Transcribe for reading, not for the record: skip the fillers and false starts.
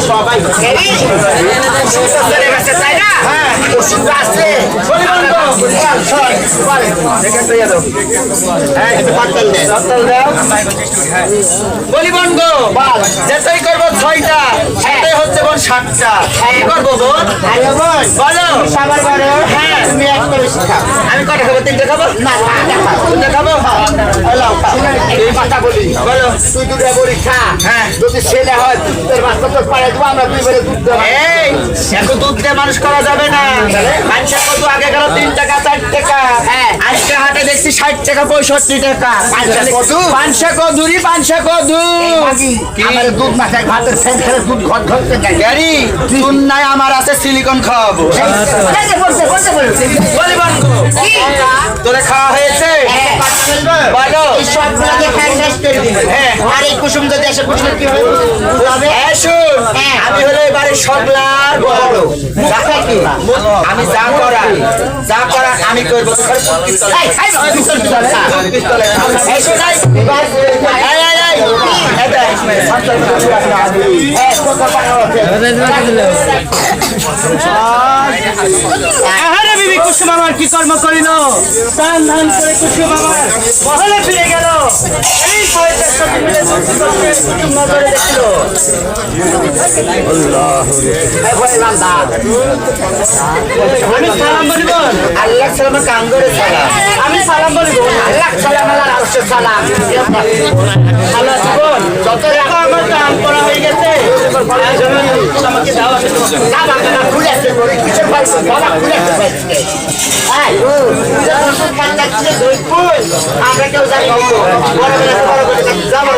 সবাই চলে গেছে তাই না? হ্যাঁ ওষুধ আছে বলিবন গো যেটাই করবো 6টা সেটাই হচ্ছে বোন 7টা কি করবো বোন বলো সবার বড় হ্যাঁ তুমি এক করে শিখাও আমি কটা খাবো 3টে খাবো না 3টে খাবো এই কথা বলি বলো তুই দুটো বড়ি খা হ্যাঁ যদি ছেলে হয় তোর বাচ্চা তোর পাড়ে দেবো আমরা দুই বেড়ে দুধ দেবো এই এত দুধ দিয়ে মানুষ করা যাবে না মানুষের কত আগে গেল 3 টাকা 4 টাকা হ্যাঁ আজকে হাটে দেখছি 60 টাকা 65 টাকা পাঁচশা কদুরি আমার দুধ না খাই ভাতের ফ্যান খেলে দুধ ঘট ঘটতে যায় গাড়ি দুধ নাই আমার আছে সিলিকন খাওয়াবো তোরে খাওয়া হয়েছে বলো সবগুলোকে ফ্যান টেস্ট করে দিবে হ্যাঁ আর এই কুসুম যদি আসে কুসুম কি হবে আমি হলো এবারে সবলার বড় দেখা কি আমি যা করা আমি করবো কুসুম আমার কি কর্ম করিল টান ধান করে কুসুম আমার মহলে ফিরে গেল এই নজরে দেখল আমি সালাম বলিব আল্লাহ সালাম কাঙ্গরে সালাম আমি সালাম বলিব আল্লাহ সালাম আল্লাহ রাসূল সালাম ভালো জীবন যত টাকা আমার দান করা হয়ে গেছে আমাকে দাও না বাবা না খুলে আছে কিছু পাইছো বাবা খুলে আছে এই ও যখন খান্ডা ছিল দই ফুল আমরা কেউ যাই বড় বড় যাবো